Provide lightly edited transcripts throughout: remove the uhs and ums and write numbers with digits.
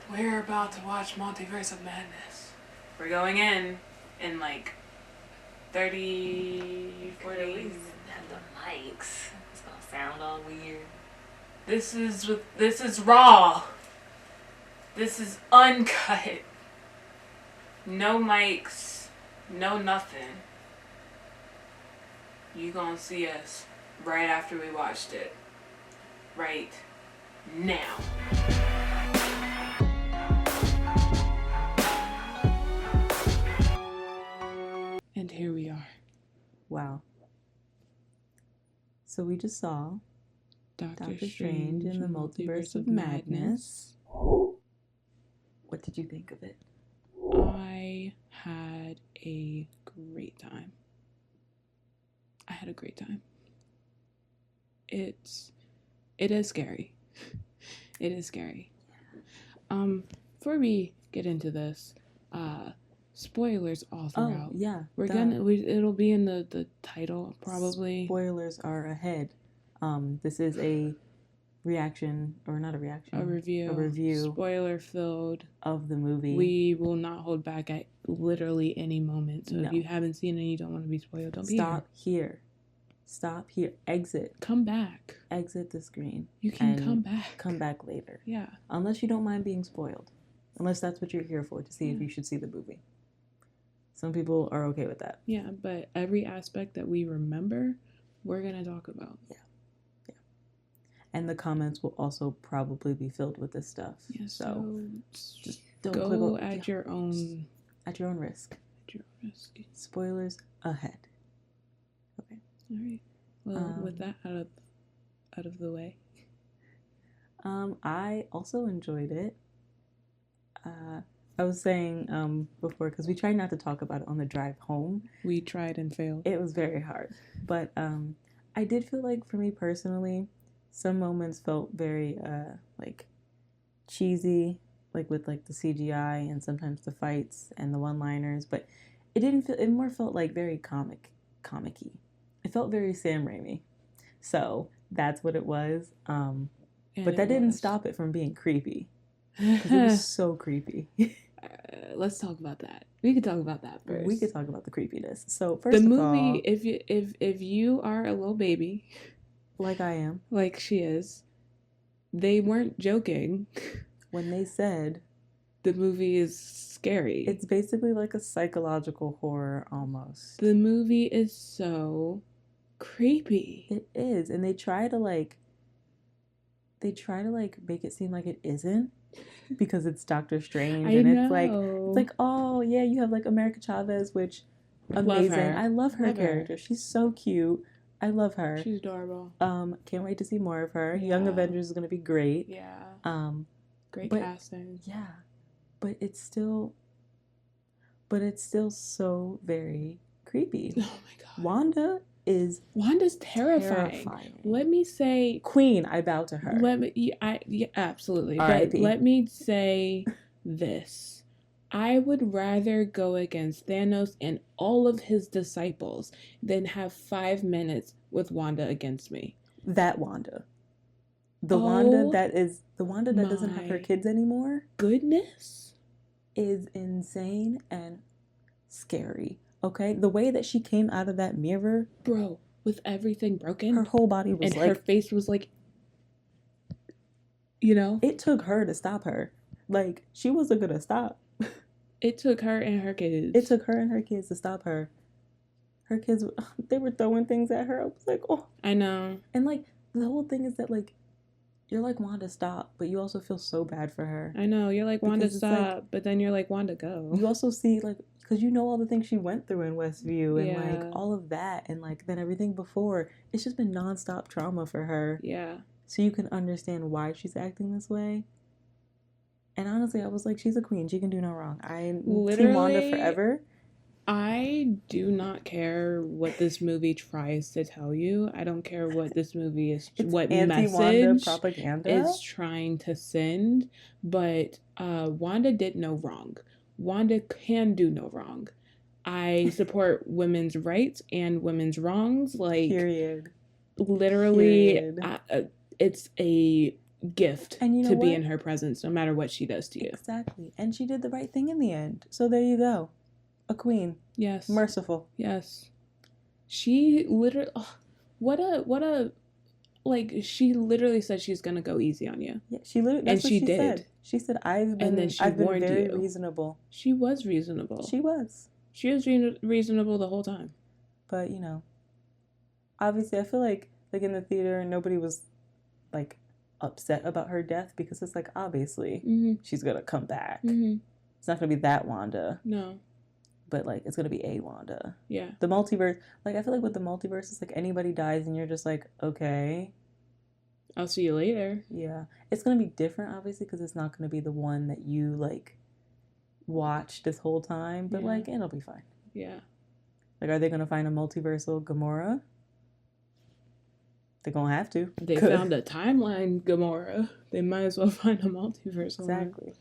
We're about to watch Multiverse of Madness. We're going in like 30, 40. Have the mics. It's gonna sound all weird. This is raw. This is uncut. No mics, no nothing. You gonna see us right after we watched it. Right now. And here we are. Wow. So we just saw Doctor Strange in the Multiverse of Madness. What did you think of it? I had a great time. It is scary. It is scary. Before we get into this, spoilers all throughout. Oh, yeah. It'll be in the title probably. Spoilers are ahead. This is a reaction, or not a reaction. A review. Spoiler filled of the movie. We will not hold back at literally any moment. So if you haven't seen it and you don't want to be spoiled, don't be here. Stop here. Exit. Come back. Exit the screen. You can come back. Come back later. Yeah. Unless you don't mind being spoiled. Unless that's what you're here for, to see if you should see the movie. Some people are okay with that. Yeah, but every aspect that we remember, we're going to talk about. Yeah. And the comments will also probably be filled with this stuff. Yeah, so just don't go at your own... At your own risk. At your own risk. Spoilers ahead. Okay. All right. Well, with that out of the way. I also enjoyed it. I was saying before, because we tried not to talk about it on the drive home. We tried and failed. It was very hard. But I did feel like, for me personally, some moments felt very cheesy, like with like the CGI and sometimes the fights and the one-liners. But it more felt like very comic-y. It felt very Sam Raimi. So that's what it was. But that didn't stop it from being creepy. Because it was so creepy. Let's talk about that. We could talk about that first. We could talk about the creepiness. So first the of all, movie, if you are a little baby, like I am, like she is, they weren't joking when they said the movie is scary. It's basically like a psychological horror almost. The movie is so creepy. It is, and they try to make it seem like it isn't. Because it's Doctor Strange, and it's like, oh yeah, you have like America Chavez, which amazing. I love her character. She's so cute. I love her. She's adorable. Can't wait to see more of her. Yeah. Young Avengers is gonna be great. Yeah. Great casting. Yeah, but it's still so very creepy. Oh my god. Wanda's terrifying. Let me say, Queen, I bow to her. Absolutely. R. But let me say this. I would rather go against Thanos and all of his disciples than have 5 minutes with Wanda against me. That Wanda. The Wanda that doesn't have her kids anymore. Goodness. Is insane and scary. Okay, the way that she came out of that mirror, bro, with everything broken, her whole body was and her face was like, it took her to stop her. Like, she wasn't gonna stop. It took her and her kids. It took her and her kids to stop her. Her kids, they were throwing things at her. I was like, oh, I know. And like, the whole thing is that like, you're like, Wanda, stop, but you also feel so bad for her. I know, you're like, Wanda, stop, but then you're like, Wanda, go. You also see like. Because you know all the things she went through in Westview and like all of that and like then everything before. It's just been nonstop trauma for her. Yeah. So you can understand why she's acting this way. And honestly, I was like, she's a queen. She can do no wrong. I'm Team Wanda forever. I do not care what this movie tries to tell you. I don't care what this movie is, what message propaganda is trying to send. But Wanda did no wrong. Wanda can do no wrong. I support women's rights and women's wrongs. Like, period. Literally, Period. It's a gift And you know to be what? in her presence, no matter what she does to you. Exactly. And she did the right thing in the end. So there you go. A queen. Yes. Merciful. Yes. She literally, like, she literally said she's gonna go easy on you. Yeah, she literally, that's and what she she did. said. She said, I've been very you. reasonable. She was reasonable. She was. She was reasonable the whole time. But, you know, obviously I feel like in the theater, nobody was, like, upset about her death because it's like, obviously, she's gonna come back. It's not gonna be that Wanda. No. But, like, it's gonna be a Wanda. Yeah. The multiverse, like, I feel like with the multiverse, it's like anybody dies and you're just like, okay. I'll see you later. Yeah. It's gonna be different, obviously, because it's not gonna be the one that you, like, watch this whole time. But, like, it'll be fine. Yeah. Like, are they gonna find a multiversal Gamora? They're gonna have to. They found a timeline Gamora. They might as well find a multiverse. Exactly.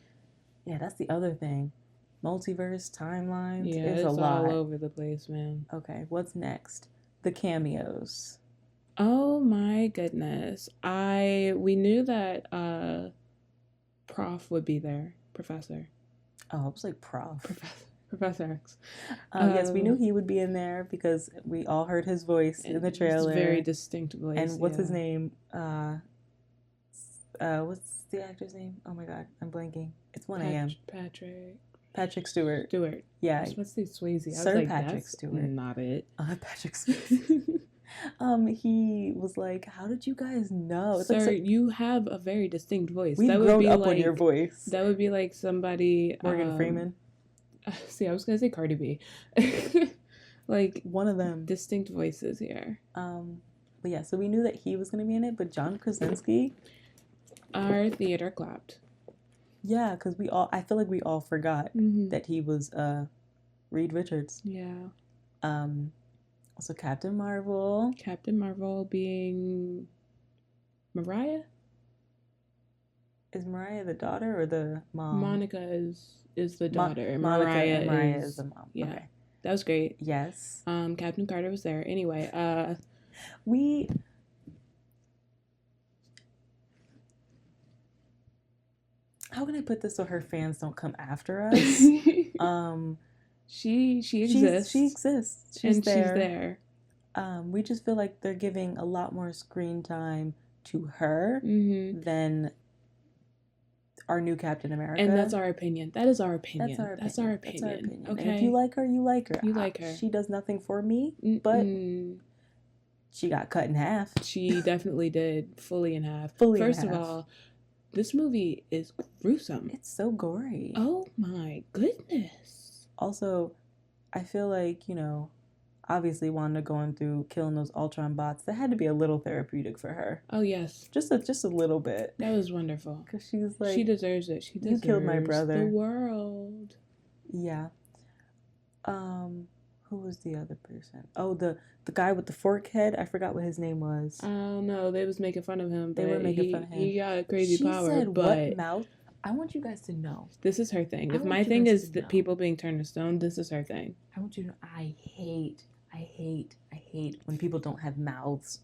Yeah, that's the other thing. Multiverse, timelines. Yeah, it's a all lot. over the place, man. Okay, what's next? The cameos. Oh my goodness. We knew that Prof would be there. Professor. Oh, I was like Prof. Professor X. Yes, we knew he would be in there because we all heard his voice in the trailer. Very distinct voice. And what's his name? What's the actor's name? Oh my god, I'm blanking. It's 1 a.m. Patrick Stewart. Yeah. I was supposed to say Swayze. Sir I was like, Patrick Stewart. Not it. Patrick Stewart. He was like, "How did you guys know?" It's Sir, like, you have a very distinct voice. We've grown up on your voice. That would be like somebody... Morgan Freeman. See, I was going to say Cardi B. Like, one of them. Distinct voices here. But yeah, so we knew that he was going to be in it, but John Krasinski... Our theater clapped. Yeah, because I feel like we all forgot that he was Reed Richards. Yeah. Also Captain Marvel. Captain Marvel being Mariah? Is Mariah the daughter or the mom? Monica is the daughter. Mariah is the mom. Yeah. Okay. That was great. Yes. Captain Carter was there. Anyway, how can I put this so her fans don't come after us? She exists. She exists. She's there. We just feel like they're giving a lot more screen time to her than our new Captain America. And that's our opinion. That is our opinion. That's our opinion. Okay. And if you like her, you like her. You like her. She does nothing for me, but she got cut in half. She definitely did. Fully in half. First of all, this movie is gruesome. It's so gory. Oh my goodness. Also, I feel like, obviously Wanda going through killing those Ultron bots, that had to be a little therapeutic for her. Oh, yes. Just a little bit. That was wonderful. Because she's like... She deserves it. She deserves you killed my brother. The world. Yeah. Who was the other person? Oh, the guy with the fork head. I forgot what his name was. Oh, no. They was making fun of him. They were making fun of him. He got a crazy power. She said, but what mouth? I want you guys to know. This is her thing. If my thing is that people being turned to stone, this is her thing. I want you to know, I hate when people don't have mouths.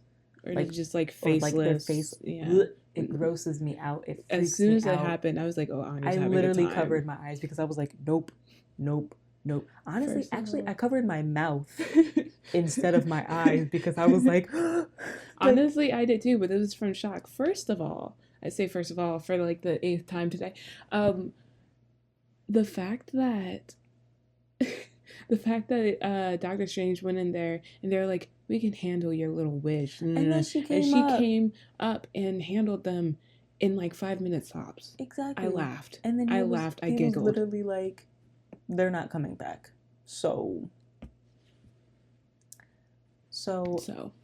Or like, just like faceless. Or like their face. Yeah. It grosses me out. As soon as it happened, I was like, oh, Anya's having a time. I literally covered my eyes because I was like, nope. Honestly, I covered my mouth instead of my eyes because I was like... Honestly, I did too, but it was from shock. First of all, for like the 8th time today, the fact that Doctor Strange went in there and they're like, we can handle your little wish. And then she came up and handled them in like 5 minutes tops. Exactly. I laughed. And then I giggled. Was literally like, they're not coming back. So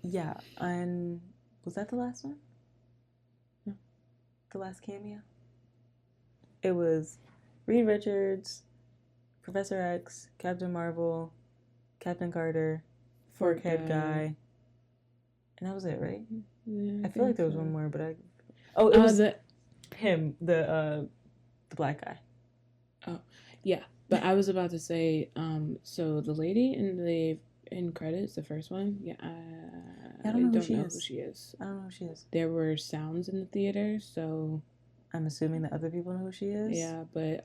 yeah. And was that the last one? No. The last cameo? It was Reed Richards, Professor X, Captain Marvel, Captain Carter, Forkhead guy. And that was it, right? Yeah, I feel like there was one more, but it was him, the black guy. Oh, yeah. But I was about to say, so the lady in credits, the first one, yeah. I I don't know don't who she know is. who she is. I don't know who she is. There were sounds in the theater, so I'm assuming that other people know who she is. yeah, but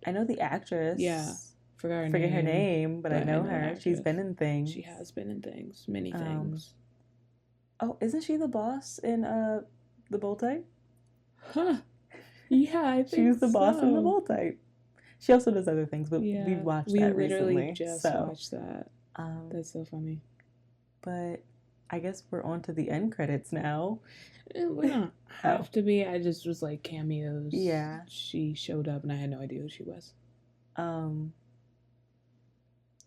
I know the actress. Yeah, forget her name, but I know her. She's been in things. She has been in things, many things. Oh, isn't she the boss in the Bold Type? Huh. Yeah, I think she was the boss in the Bold Type. She also does other things, but yeah, we've watched we that literally recently. just so, watched that. That's so funny. But I guess we're on to the end credits now. We don't have to be. I just was like cameos. Yeah. She showed up and I had no idea who she was. The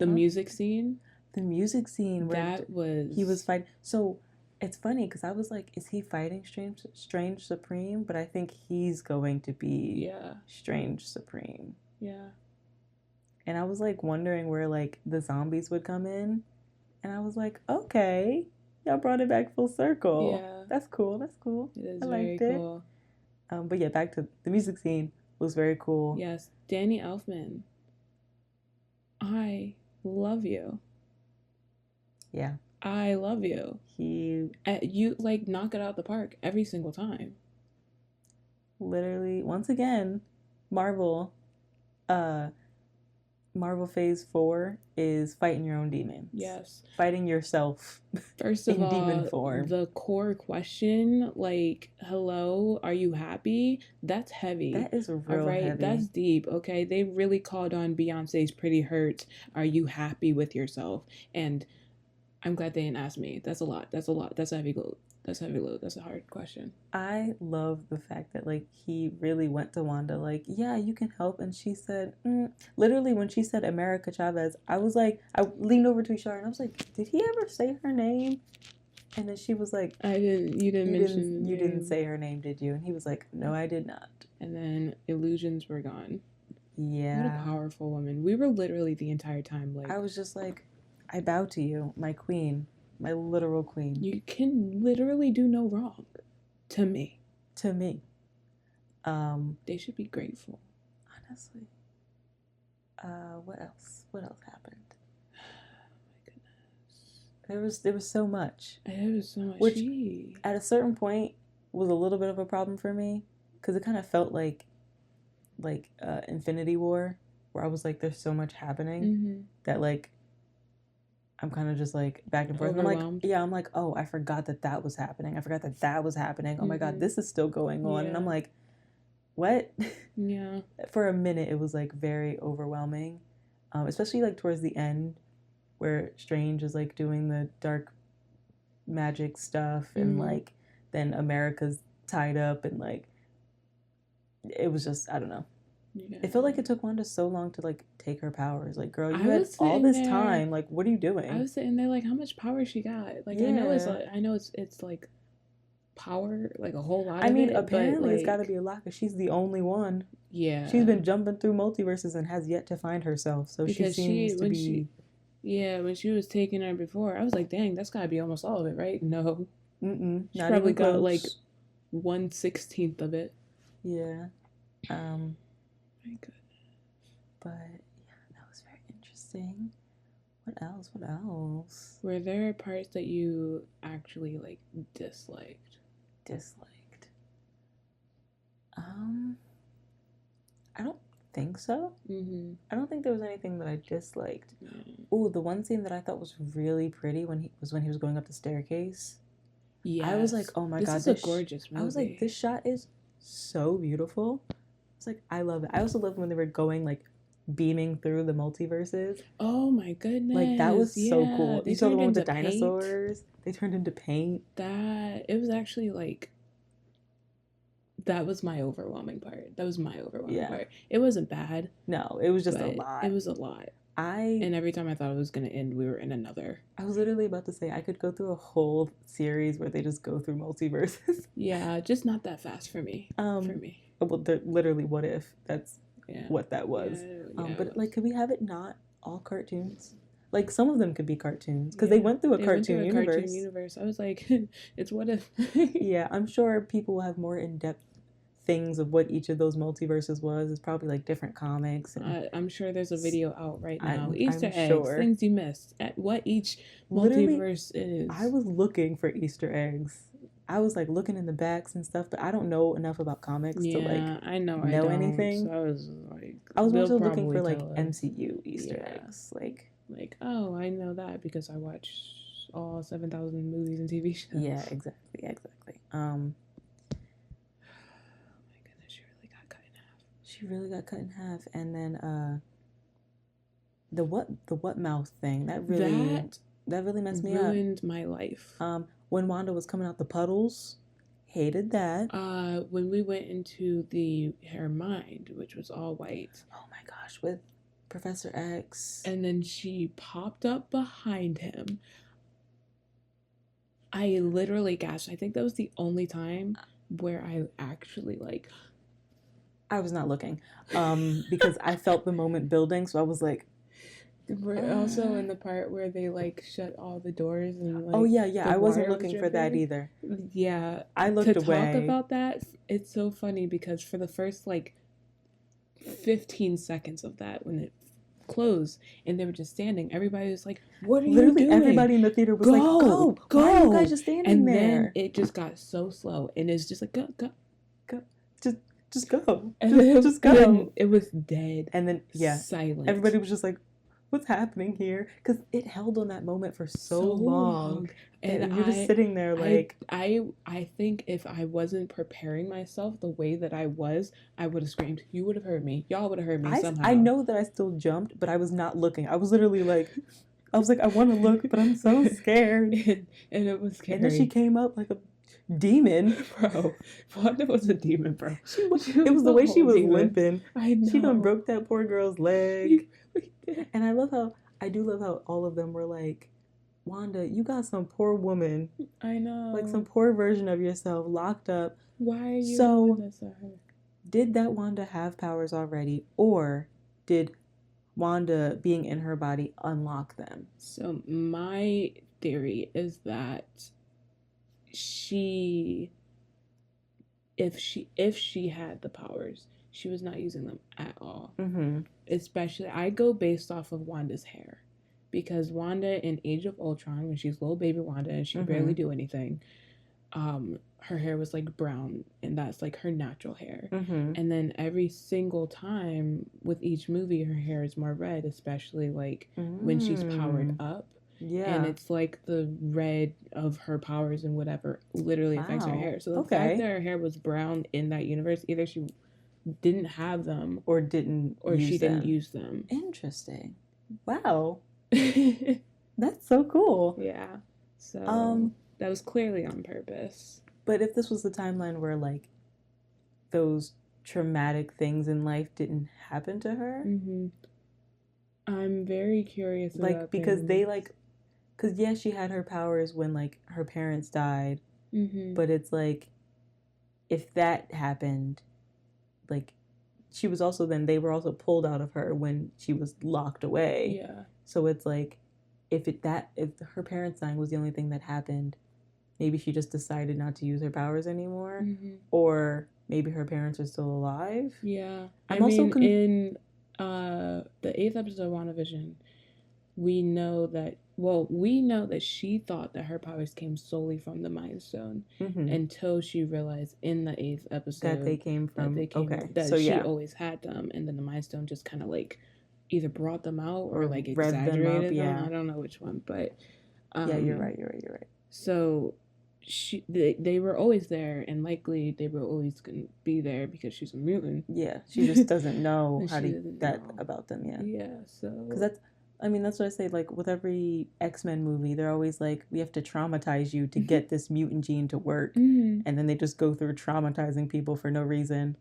huh? music scene. The music scene where that was he was fighting. So it's funny because I was like, is he fighting Strange Supreme? But I think he's going to be Strange Supreme. Yeah. And I was like wondering where like the zombies would come in. And I was like, okay, y'all brought it back full circle. Yeah. That's cool. That's cool. It is I very liked cool. It. But yeah, back to the music scene was very cool. Yes. Danny Elfman. I love you. Yeah. I love you. You like knock it out the park every single time. Literally, once again, Marvel Phase 4 is fighting your own demons. Yes. Fighting yourself. First of in all, demon form. The core question, like, hello, are you happy? That's heavy. That is real heavy. That's deep, okay? They really called on Beyonce's Pretty Hurts. Are you happy with yourself? And I'm glad they didn't ask me. That's a lot. That's a heavy load. That's a hard question. I love the fact that like he really went to Wanda like, yeah, you can help, and she said, literally when she said America Chavez, I was like, I leaned over to Ishara and I was like, did he ever say her name? And then she was like, you didn't say her name, did you? And he was like, no, I did not. And then illusions were gone. Yeah. What a powerful woman. We were literally the entire time like, I was just like, I bow to you, my queen. My literal queen. You can literally do no wrong. To me. They should be grateful. Honestly. What else? What else happened? Oh my goodness. There was so much. There was so much. Which at a certain point was a little bit of a problem for me. Because it kind of felt like Infinity War. Where I was like, there's so much happening. That like I'm kind of just like back and forth. And I'm like, oh, I forgot that was happening. I forgot that was happening. Oh my God, this is still going on. And I'm like, what? Yeah. For a minute, it was like very overwhelming. Especially like towards the end where Strange is like doing the dark magic stuff. And like, then America's tied up and like, it was just, I don't know. Yeah. It felt like it took Wanda so long to like take her powers. Like, girl, you had all this time. Like, what are you doing? I was sitting there like, how much power she got? Like, I know it's like power, like a whole lot. Apparently it's got to be a lot because she's the only one. Yeah, she's been jumping through multiverses and has yet to find herself. So because she seems to be. When she was taking her before, I was like, dang, that's got to be almost all of it, right? No, she probably got like 1/16 of it. Yeah. My goodness. But yeah, that was very interesting. What else? Were there parts that you actually like disliked? I don't think so. I don't think there was anything that I disliked. Oh, the one scene that I thought was really pretty when he was going up the staircase. Yeah, I was like, oh my God, this is a gorgeous movie. I was like, this shot is so beautiful. It's like, I love it. I also love when they were going like beaming through the multiverses. Oh my goodness. Like that was so cool. You saw the one with the dinosaurs. They turned into paint. It was actually like, that was my overwhelming part. Part. It wasn't bad. No, it was just a lot. It was a lot. And every time I thought it was going to end, we were in another. I was literally about to say, I could go through a whole series where they just go through multiverses. Yeah, just not that fast for me. Well, literally, what if that's what that was? But like, could we have it not all cartoons? Like some of them could be cartoons because they went through a cartoon universe. I was like, it's what if? Yeah, I'm sure people will have more in-depth things of what each of those multiverses was. It's probably like different comics. And I'm sure there's a video out right now. I'm Easter eggs, sure. things you missed. At what each Literally, multiverse is. I was looking for Easter eggs. I was like looking in the backs and stuff, but I don't know enough about comics to like I know anything. So I was like, I was they'll also looking probably for like tell us. MCU Easter eggs, like oh, I know that because I watch all 7,000 movies and TV shows. Yeah, exactly. Oh my goodness, she really got cut in half. She really got cut in half, and then the what mouth thing that really messed me up. Ruined my life. When Wanda was coming out the puddles, hated that. When we went into her mind, which was all white. Oh my gosh, with Professor X. And then she popped up behind him. I literally gasped. I think that was the only time where I actually like. I was not looking, because I felt the moment building, so I was like. We're also in the part where they like shut all the doors and like. Oh yeah. I wasn't looking for that either. Yeah, I looked away. To talk about that, it's so funny because for the first like 15 seconds of that, when it closed and they were just standing, everybody was like, "What are you doing?" Everybody in the theater was like, "Go! Why are you guys just standing and there?" And then it just got so slow, and it's just like, "Go, just go, and just go." It was dead, and then silent. Everybody was just like, what's happening here? Because it held on that moment for so long. And you're just sitting there like. I think if I wasn't preparing myself the way that I was, I would have screamed. You would have heard me. Y'all would have heard me somehow. I know that I still jumped, but I was not looking. I was literally like, I want to look, but I'm so scared. and it was scary. And then she came up like a demon. Bro, Wanda was a demon, bro. It was the way she was limping. I know. She done broke that poor girl's leg. And I love how all of them were like, Wanda, you got some poor woman. I know. Like some poor version of yourself locked up. Why are you doing this to her? Did that Wanda have powers already, or did Wanda being in her body unlock them? So my theory is that if she had the powers, she was not using them at all. Mm-hmm. Especially, I go based off of Wanda's hair. Because Wanda in Age of Ultron, when she's little baby Wanda and she barely do anything, her hair was like brown, and that's like her natural hair. Mm-hmm. And then every single time with each movie, her hair is more red, especially like when she's powered up. Yeah. And it's like the red of her powers and whatever literally affects her hair. So the fact that her hair was brown in that universe, either she didn't have them or didn't use them. Interesting. Wow. That's so cool. Yeah. So that was clearly on purpose. But if this was the timeline where like those traumatic things in life didn't happen to her, I'm very curious about because she had her powers when like her parents died, but it's like if that happened, like she was also they were also pulled out of her when she was locked away. Yeah. So it's like if her parents dying was the only thing that happened, maybe she just decided not to use her powers anymore, or maybe her parents are still alive. Yeah. In the 8th episode of WandaVision, we know that she thought that her powers came solely from the Mind Stone until she realized in the 8th episode that they came from she always had them, and then the Mind Stone just kind of like either brought them out or like exaggerated them. I don't know which one, but you're right. So they were always there, and likely they were always going to be there because she's a mutant. Yeah, she just doesn't know about them yet. Yeah, so because that's what I say. Like with every X-Men movie, they're always like, we have to traumatize you to get this mutant gene to work, and then they just go through traumatizing people for no reason.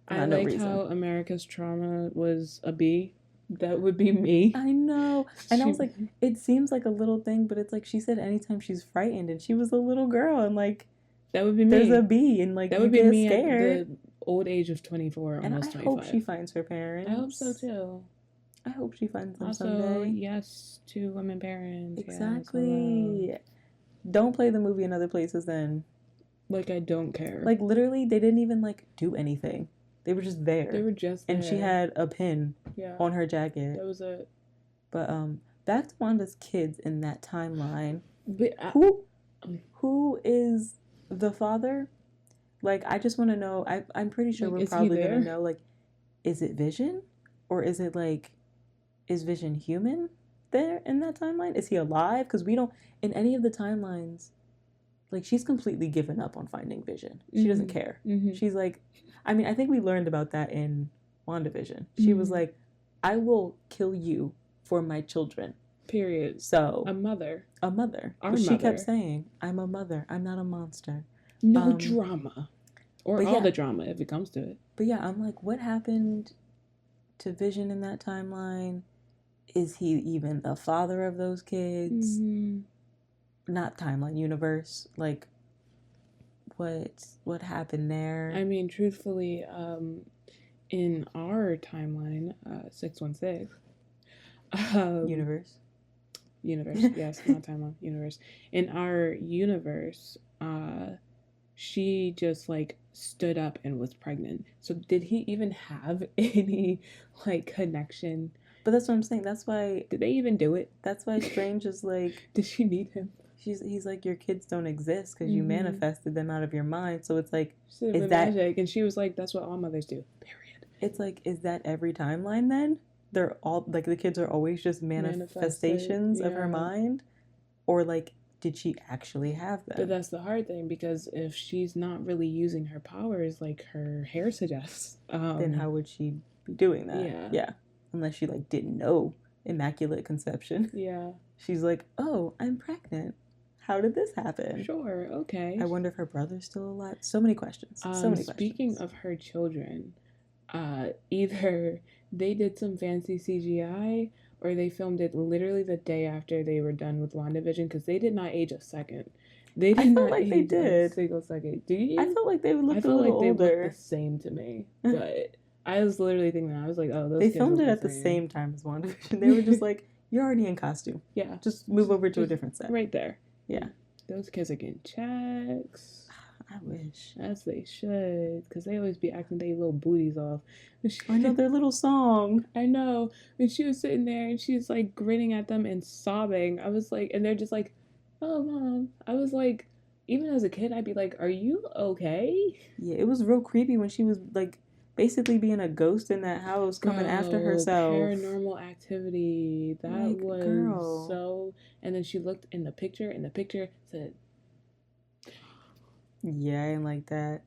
I liked how America's trauma was a bee. That would be me. I know. And I was like, it seems like a little thing, but it's like she said anytime she's frightened, and she was a little girl, and like that would be me. There's a bee, and like that would be me scared. At the old age of 24, almost 25. I hope she finds her parents. I hope so too. I hope she finds them also, someday. Yes to women parents. Exactly. Don't play the movie in other places then. Like, I don't care. Like, literally, they didn't even, like, do anything. They were just there. They were just there. And she had a pin Yeah. on her jacket. That was it. But, back to Wanda's kids in that timeline. But who is the father? Like, I just want to know. I'm pretty sure Like, we're is he probably going there? to know, like, is it Vision? Or is it, like, is Vision human there in that timeline? Is he alive? Because we don't, in any of the timelines, like, she's completely given up on finding Vision. She doesn't care. Mm-hmm. She's like, I mean, I think we learned about that in WandaVision. She was like, I will kill you for my children. Period. So a mother. Our but mother. She kept saying, I'm a mother. I'm not a monster. No drama. Or all the drama if it comes to it. But yeah, I'm like, what happened to Vision in that timeline? Is he even the father of those kids? Mm-hmm. Not timeline, universe. Like, what happened there? I mean, truthfully, in our timeline, 616, universe, yes, not timeline, universe. In our universe, she just like stood up and was pregnant. So did he even have any like connection? But that's what I'm saying. That's why. Did they even do it? That's why Strange is like. Did she need him? He's like, your kids don't exist because you manifested them out of your mind. So it's like, is that magic? And she was like, that's what all mothers do. Period. It's like, is that every timeline then? They're all like, the kids are always just manifestations of her mind, or like, did she actually have them? But that's the hard thing, because if she's not really using her powers like her hair suggests, then how would she be doing that? Yeah. Unless she like didn't know Immaculate Conception. Yeah. She's like, oh, I'm pregnant. How did this happen? Sure, okay. I wonder if her brother's still alive. So many questions. Speaking of her children, either they did some fancy CGI or they filmed it literally the day after they were done with WandaVision, because they did not age a second. They did not like age they did. a single second. Do you? I felt like they looked a little older. They looked the same to me, but I was literally thinking that. I was like, oh, those They kids filmed look it at the same time as WandaVision. They were just like, you're already in costume. Yeah. Just move over to a different set. Right there. Yeah. Those kids are getting checks. I wish. As they should, because they always be acting their little booties off. I know their little song. I know. When she was sitting there and she's like grinning at them and sobbing, I was like, and they're just like, oh, Mom. I was like, even as a kid, I'd be like, are you okay? Yeah, it was real creepy when she was like basically being a ghost in that house, coming after herself. Paranormal Activity. That like, was girl. So. And then she looked in the picture, and the picture said, yeah, I didn't like that.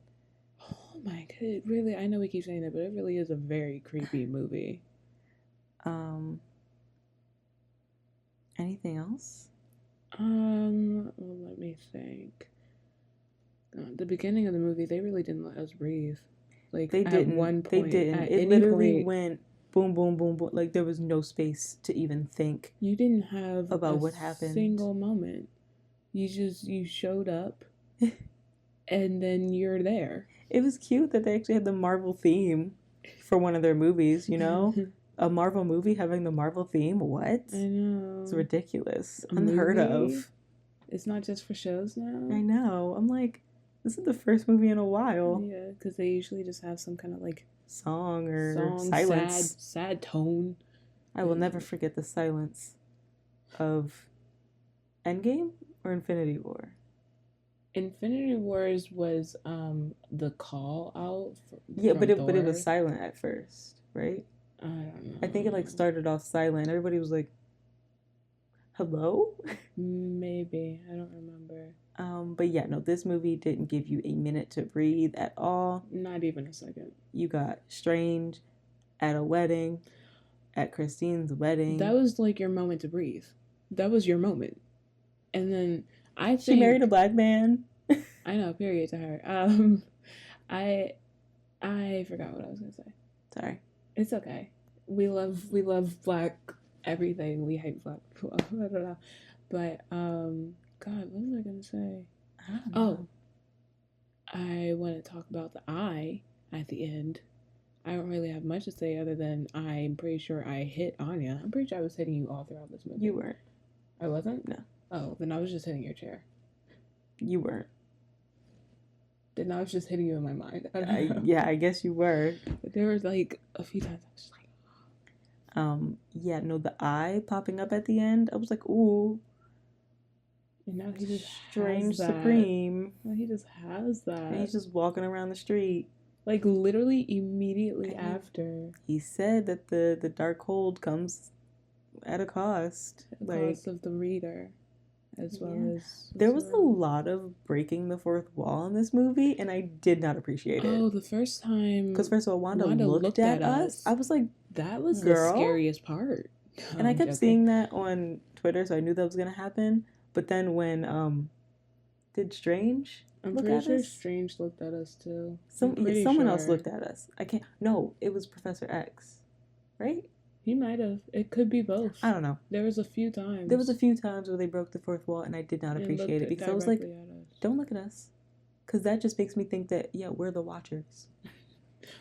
Oh my god, really, I know we keep saying that, but it really is a very creepy movie. Anything else? Well, let me think. The beginning of the movie, they really didn't let us breathe. Like, they didn't. At one point, they didn't. It literally went boom, boom, boom, boom. Like, there was no space to even think. You didn't have about what happened. Single moment. You showed up, and then you're there. It was cute that they actually had the Marvel theme for one of their movies. You know, a Marvel movie having the Marvel theme. What? I know. It's ridiculous. Unheard of. It's not just for shows now. I know. I'm like, this is the first movie in a while. Yeah, because they usually just have some kind of like song or silence. Sad tone. I will never forget the silence of Endgame or Infinity War. Infinity Wars was the call out. But it was silent at first, right? I don't know. I think it like started off silent. Everybody was like, "Hello?" Maybe, I don't remember. But yeah, no, this movie didn't give you a minute to breathe at all. Not even a second. You got Strange at a wedding, at Christine's wedding. That was like your moment to breathe. That was your moment. And then I think she married a black man. I know, period to her. I forgot what I was gonna say. Sorry. It's okay. We love black everything. We hate black people. I don't know. But God, what was I gonna say? I don't know. I want to talk about the eye at the end. I don't really have much to say other than I'm pretty sure I hit Anya. I'm pretty sure I was hitting you all throughout this movie. You weren't. I wasn't? No. Oh, then I was just hitting your chair. You weren't. And I was just hitting you in my mind. I don't know. Yeah, I guess you were. But there was like a few times I was just like, Yeah, no, the eye popping up at the end, I was like, ooh, and now he just Strange has that. Supreme. Now he just has that. And he's just walking around the street. Like literally immediately after. He said that the dark hold comes at a cost. At the cost of the reader. As well as there was a lot of breaking the fourth wall in this movie, and I did not appreciate it. Oh, the first time. Because first of all, Wanda looked at us. I was like, that was girl? The scariest part. And I kept seeing that on Twitter, so I knew that was gonna happen. But then when did Strange look at us? Strange looked at us too. Someone else looked at us. I can't. No, it was Professor X, right? He might have. It could be both. I don't know. There was a few times. There was a few times where they broke the fourth wall, and I did not appreciate it because I was like, "Don't look at us," because that just makes me think that we're the Watchers.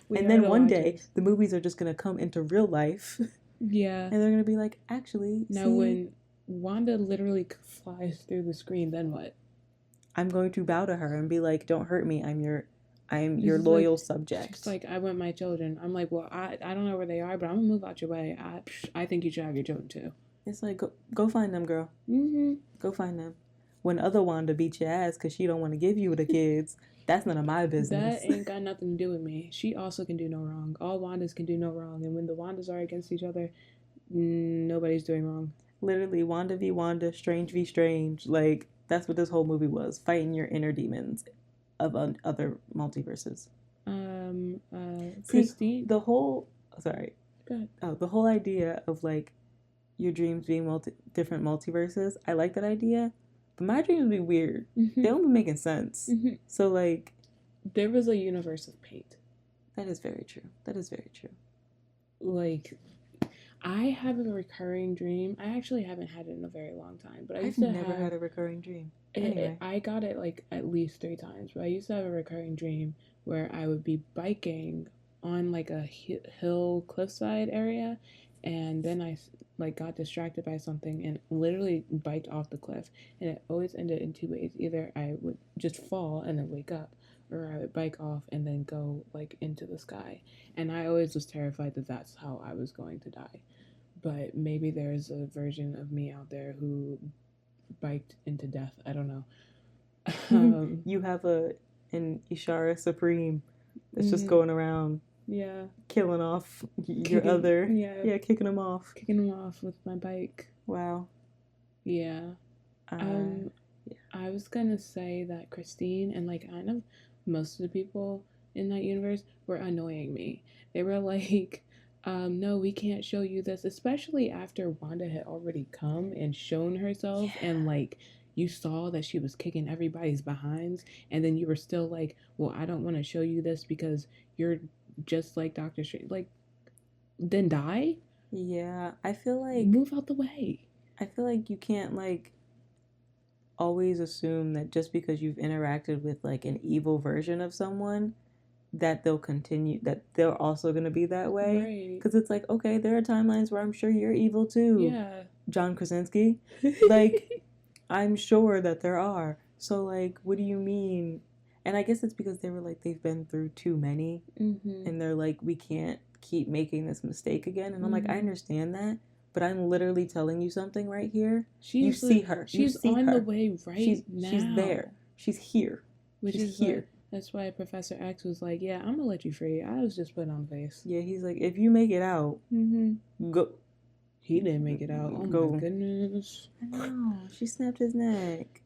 And then one day the movies are just gonna come into real life. Yeah. And they're gonna be like, actually. Now when Wanda literally flies through the screen, then what? I'm going to bow to her and be like, "Don't hurt me. I'm your loyal subject." She's like, "I want my children." I'm like, "Well, I don't know where they are, but I'm gonna move out your way. I think you should have your children too." It's like, go find them, girl. Mm-hmm. Go find them. When other Wanda beat your ass because she don't want to give you the kids, that's none of my business. That ain't got nothing to do with me. She also can do no wrong. All Wandas can do no wrong, and when the Wandas are against each other, nobody's doing wrong. Literally, Wanda v. Wanda, Strange v. Strange. Like, that's what this whole movie was. Fighting your inner demons of other multiverses. Christine? The whole... Sorry. Go ahead. Oh, the whole idea of, like, your dreams being different multiverses. I like that idea. But my dreams would be weird. Mm-hmm. They don't be making sense. Mm-hmm. So, like... There was a universe of paint. That is very true. That is very true. Like... I have a recurring dream. I actually haven't had it in a very long time, but I've never had a recurring dream. Anyway, I got it like at least 3 times. But I used to have a recurring dream where I would be biking on like a hill cliffside area, and then I like got distracted by something and literally biked off the cliff. And it always ended in 2 ways: either I would just fall and then wake up, or I would bike off and then go like into the sky. And I always was terrified that that's how I was going to die. But maybe there's a version of me out there who biked into death. I don't know. You have an Ishara Supreme that's just going around, killing off your other, kicking them off with my bike. Wow. Yeah. I was gonna say that Christine and like kind of most of the people in that universe were annoying me. They were like, no, we can't show you this, especially after Wanda had already come and shown herself, and like you saw that she was kicking everybody's behinds, and then you were still like, well, I don't want to show you this because you're just like Doctor Strange. Like, then die? Yeah, I feel like move out the way. I feel like you can't like always assume that just because you've interacted with like an evil version of someone that they're also going to be that way. Because it's like, okay, there are timelines where I'm sure you're evil too. Yeah. John Krasinski. Like, I'm sure that there are. So like, what do you mean? And I guess it's because they were like, they've been through too many. Mm-hmm. And they're like, we can't keep making this mistake again. And I'm like, I understand that. But I'm literally telling you something right here. You see her. She's on the way now. She's there. She's here. She's here. Like, that's why Professor X was like, yeah, I'm gonna let you free. I was just putting on face. Yeah, he's like, if you make it out, go. He didn't make it out. Oh my goodness. I know. She snapped his neck.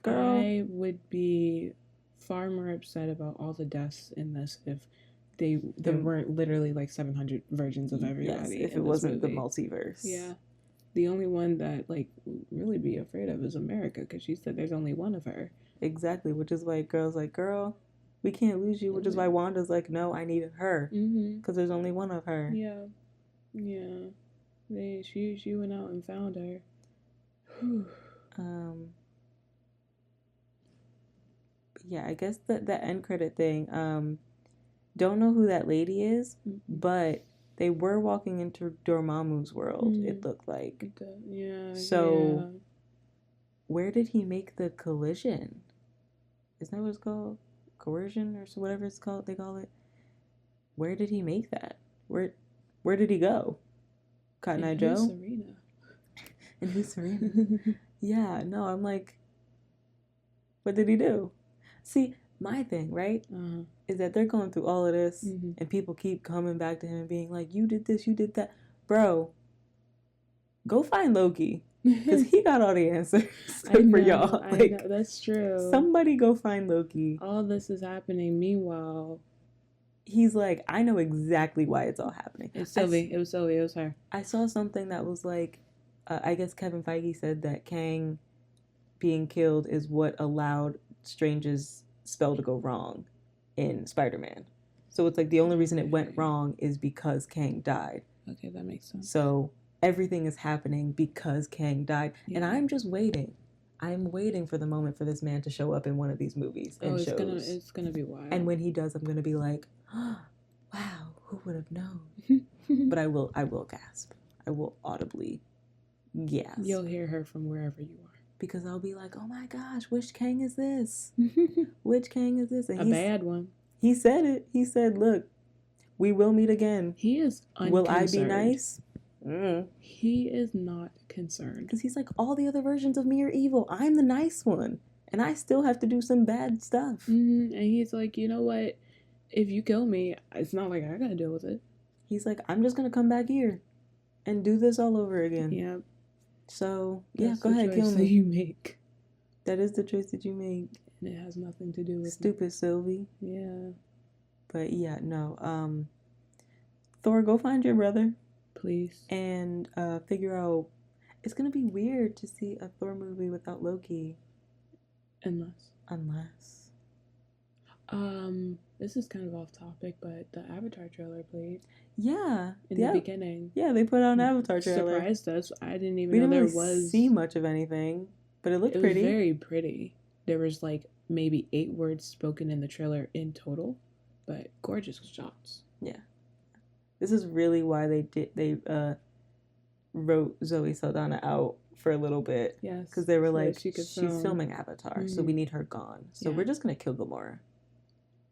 Girl. I would be far more upset about all the deaths in this if there weren't literally like 700 versions of everybody. Yes, if it wasn't the multiverse. Yeah. The only one that like really be afraid of is America, because she said there's only one of her. Exactly, which is why girls like, girl, we can't lose you. Which is why Wanda's like, no, I need her, because there's only one of her. Yeah. She went out and found her. Yeah, I guess the end credit thing. Don't know who that lady is, but they were walking into Dormammu's world. It looked like. So, where did he make the collision? Isn't that what it's called? coercion or whatever it's called. They call it. Where did he make that? Where did he go? Cotton Eye Joe. Serena. And who's Serena? Yeah, no, I'm like, what did he do? See, my thing, right, is that they're going through all of this, and people keep coming back to him and being like, you did this, you did that. Bro, go find Loki, because he got all the answers for y'all. I know, that's true. Somebody go find Loki. All this is happening. Meanwhile, he's like, I know exactly why it's all happening. It's Sylvie. It was Sylvie. It was her. I saw something that was like, I guess Kevin Feige said that Kang being killed is what allowed Strange's spell to go wrong in Spider-Man. So it's like the only reason it went wrong is because Kang died. Okay, that makes sense. So everything is happening because Kang died. Yeah. And I'm just waiting. I'm waiting for the moment for this man to show up in one of these movies and shows. It's gonna be wild. And when he does, I'm gonna be like, oh, wow, who would have known? But I will gasp. I will audibly gasp. You'll hear her from wherever you are. Because I'll be like, oh my gosh, which Kang is this? Which Kang is this? And a bad one. He said it. He said, look, we will meet again. He is unconcerned. Will I be nice? He is not concerned. Because he's like, all the other versions of me are evil. I'm the nice one. And I still have to do some bad stuff. And he's like, you know what? If you kill me, it's not like I gotta deal with it. He's like, I'm just gonna come back here and do this all over again. Yeah. So, yeah, go ahead, kill me. That you make. That is the choice that you make. And it has nothing to do with stupid Sylvie. Yeah. But yeah, no. Thor, go find your brother. Please. And figure out. It's gonna be weird to see a Thor movie without Loki. Unless. This is kind of off topic, but the Avatar trailer played. Yeah. In the beginning. Yeah, they put out an Avatar trailer. Surprised us. I didn't even know there was. We didn't see much of anything, but it looked pretty. It was very pretty. There was like maybe 8 words spoken in the trailer in total, but gorgeous shots. Yeah. This is really why they wrote Zoe Saldana out for a little bit. Yes. Because they were like, she's filming Avatar, so we need her gone. So we're just going to kill Gamora.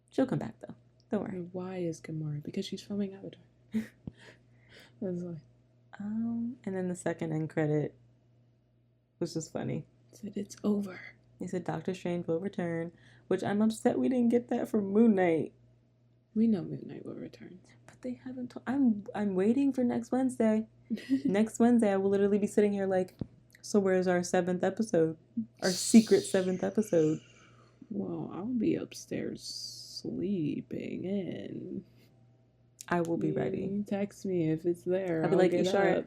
She'll come back, though. Don't worry. Why is Gamora? Because she's filming Avatar. That's why. And then the second end credit was just funny. It said, it's over. He said, Doctor Strange will return, which I'm upset we didn't get that from Moon Knight. We know Moon Knight will return. But they haven't I'm waiting for next Wednesday. Next Wednesday, I will literally be sitting here like, so where's our 7th episode? Our secret 7th episode. Well, I'll be upstairs sleeping in. I will be ready. Text me if it's there. I'll be like, Ishara,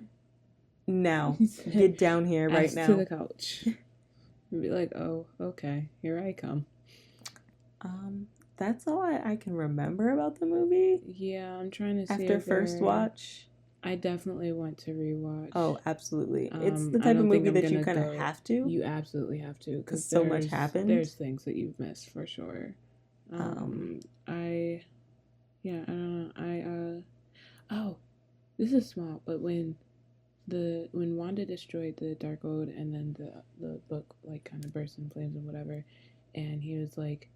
now. Get down here right now. To the couch. And be like, oh, okay. Here I come. That's all I can remember about the movie. Yeah, I'm trying to see. After first watch. I definitely want to rewatch. Oh, absolutely. It's the type of movie that you kind of have to. You absolutely have to. Because so much happens. There's things that you've missed for sure. I don't know. Oh, this is small, but when Wanda destroyed the Darkhold and then the book like kind of burst in flames and whatever, and he was like,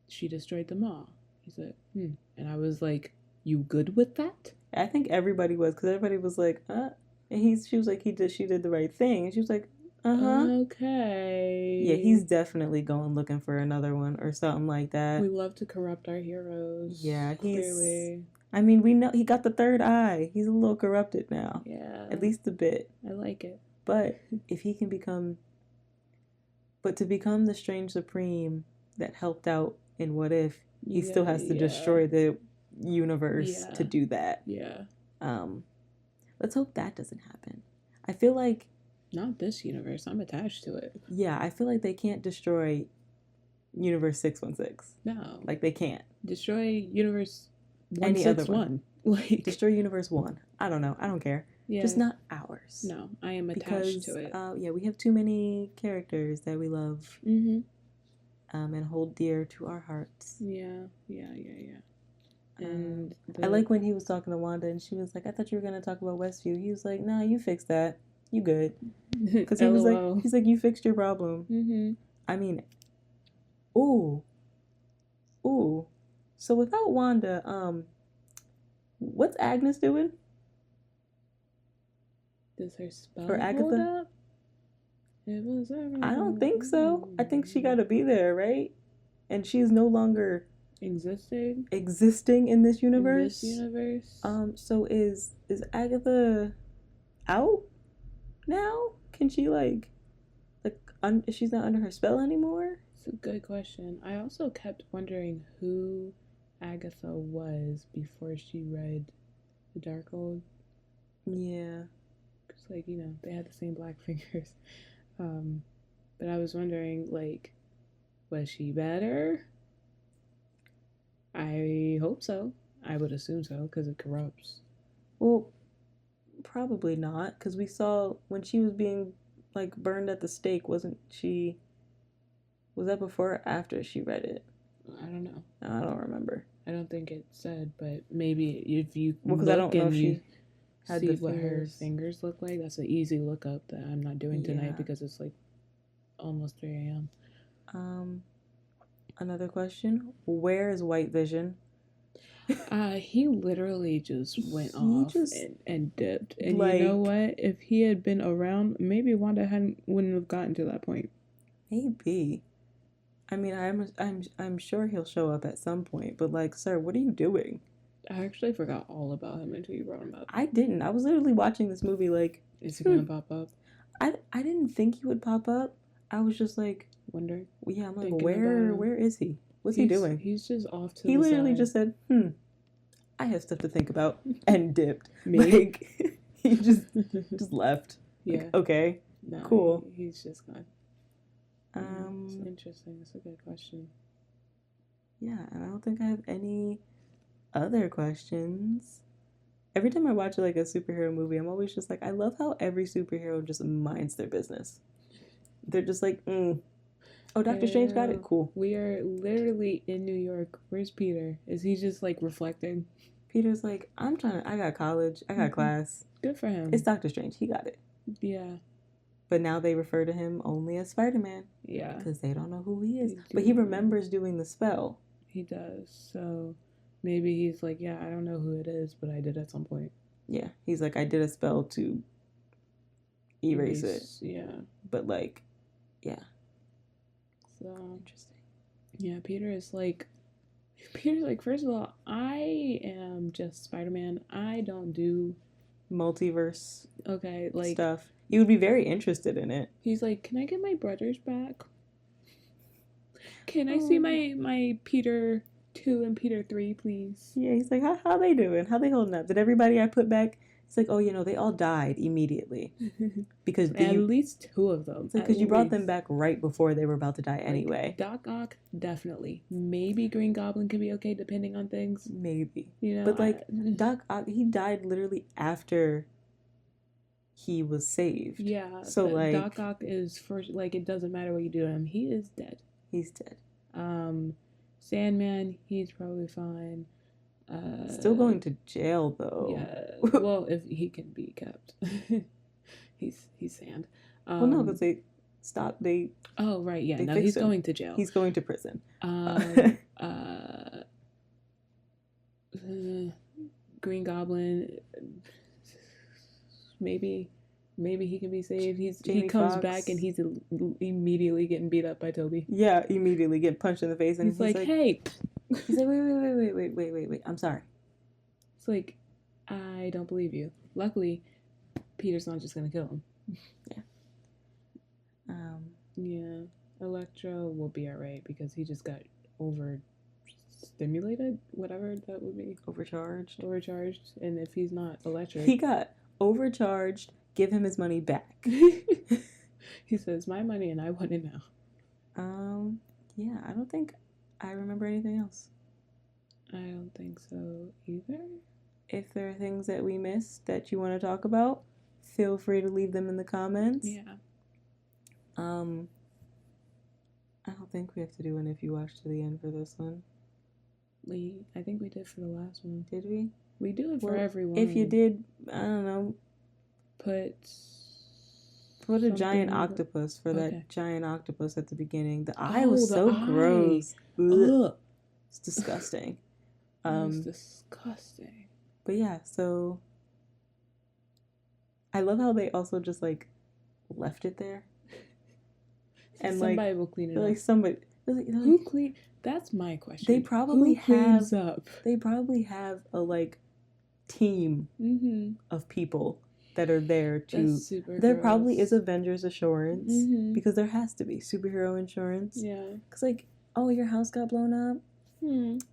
she destroyed them all. He said, and I was like, you good with that? I think everybody was, because everybody was like, and she was like, she did the right thing, and she was like, okay. Yeah, he's definitely going looking for another one or something like that. We love to corrupt our heroes. Yeah, clearly. I mean, we know he got the third eye. He's a little corrupted now. Yeah. At least a bit. I like it. But if he can become the Strange Supreme that helped out in What If, he still has to destroy the universe to do that. Yeah. Let's hope that doesn't happen. I feel like not this universe. I'm attached to it. Yeah, I feel like they can't destroy Universe 616. No. Like they can't. Destroy Universe 161. Any other one. Like destroy Universe 1. I don't know. I don't care. Yeah. Just not ours. No, I am attached to it. Yeah, we have too many characters that we love. Mm-hmm. And hold dear to our hearts. Yeah. And I like when he was talking to Wanda and she was like, I thought you were going to talk about Westview. He was like, nah, you fix that. You good. Because he was like, he's like, you fixed your problem. Mm-hmm. I mean, ooh, Ooh. So without Wanda, what's Agnes doing? Does her spell Or hold Agatha? up? It was I don't think so. I think she got to be there, right? And she's no longer existing in this universe. In this universe. So is Agatha out now? Can she she's not under her spell anymore? It's a good question. I also kept wondering who Agatha was before she read the Darkhold. Yeah. Cause like, you know, they had the same black fingers. But I was wondering, like, was she better? I hope so. I would assume so, because it corrupts. Well, probably not, because we saw when she was being like burned at the stake, wasn't she? Was that before or after she read it? I don't know. I don't remember. I don't think it said, but maybe if you because I don't know if you she had see the what her fingers. fingers look like, that's an easy look up that I'm not doing tonight Yeah. because it's like almost 3 a.m. Another question: where is White Vision? He literally just went off and dipped. And like, you know what? If he had been around, maybe Wanda wouldn't have gotten to that point. Maybe. I mean, I'm sure he'll show up at some point, but like, sir, what are you doing? I actually forgot all about him until you brought him up. I didn't. I was literally watching this movie like, is he gonna pop up? I didn't think he would pop up. I was just like wondering. Yeah, I'm like, where is he? What's he doing? He's just off to He the literally side. just said, I have stuff to think about, and dipped. Me? Like, he just left. Yeah. Like, okay. No, cool. He's just gone. It's interesting. It's a good question. Yeah, and I don't think I have any other questions. Every time I watch like a superhero movie, I'm always just like, I love how every superhero just minds their business. They're just like, oh, Doctor Strange got it? Cool. We are literally in New York. Where's Peter? Is he just like reflecting? Peter's like, I got college, I got class. Good for him. It's Doctor Strange. He got it. Yeah. But now they refer to him only as Spider-Man. Yeah. Because they don't know who he is. But he remembers doing the spell. He does. So maybe he's like, yeah, I don't know who it is, but I did at some point. Yeah. He's like, I did a spell to erase it. Yeah. But like, yeah. So interesting. Yeah, Peter's like, first of all, I am just Spider-Man. I don't do multiverse like stuff. You would be very interested in it. He's like, can I get my brothers back? Can I see my Peter 2 and Peter 3, please? Yeah, he's like, how they doing? How they holding up? Did everybody I put back? It's like, oh, they all died immediately. Because at least 2 of them. Because you brought them back right before they were about to die anyway. Doc Ock, definitely. Maybe Green Goblin could be okay depending on things. Maybe. You know, but like Doc Ock, he died literally after he was saved. Yeah. So like Doc Ock is first. Like it doesn't matter what you do to him. He is dead. He's dead. Sandman, he's probably fine. Still going to jail though. Yeah. Well, if he can be kept, he's Sand. Well, no, because they. Oh right, yeah. No, he's going to jail. He's going to prison. Green Goblin. Maybe he can be saved. He comes back and he's immediately getting beat up by Toby. Yeah, immediately get punched in the face, and he's like, "Hey." He's like, wait. I'm sorry. It's like, I don't believe you. Luckily, Peter's not just gonna kill him. Yeah. Yeah. Electro will be alright because he just got overstimulated, whatever that would be. Overcharged, and if he's not electric, he got overcharged. Give him his money back. He says, "My money, and I want it now." Yeah, I don't think I remember anything else. I don't think so either. If there are things that we missed that you want to talk about, feel free to leave them in the comments. Yeah. I don't think we have to do an if you watch to the end for this one. I think we did for the last one. Did we? We do it for everyone. If you did, I don't know. Put a giant octopus for that giant octopus at the beginning. The eye was so gross. Ugh. It's disgusting. It was disgusting. But yeah, so I love how they also just like left it there. And somebody like will clean it up. like somebody Who clean? That's my question. They probably Who cleans have up. They probably have a like team of people that are there to. That's super there gross. probably is Avengers assurance because there has to be superhero insurance. Yeah. Cause like, oh, your house got blown up.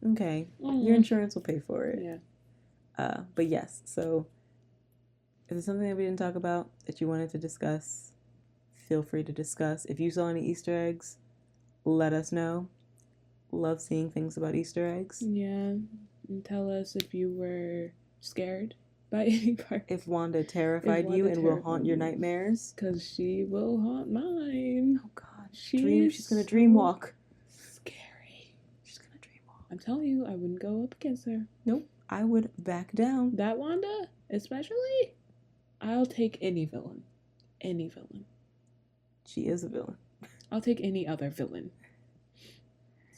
Okay, your insurance will pay for it. Yeah. But yes, so if there's something that we didn't talk about that you wanted to discuss, feel free to discuss. If you saw any Easter eggs, let us know. Love seeing things about Easter eggs. Yeah. And tell us if you were scared by any part. If Wanda terrified you and will haunt your nightmares. Because she will haunt mine. Oh God. She's gonna dream walk. Scary. She's gonna dream walk. I'm telling you, I wouldn't go up against her. Nope. I would back down. That Wanda, especially, I'll take any villain. Any villain. She is a villain. I'll take any other villain.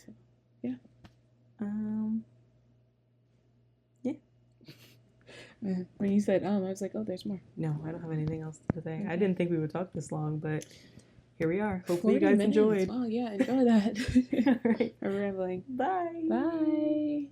So, yeah. Yeah. When you said, I was like, oh, there's more. No, I don't have anything else to say. Okay. I didn't think we would talk this long, but here we are. Hopefully you guys enjoyed. Oh, yeah, enjoy that. All right. I'm rambling. Bye. Bye.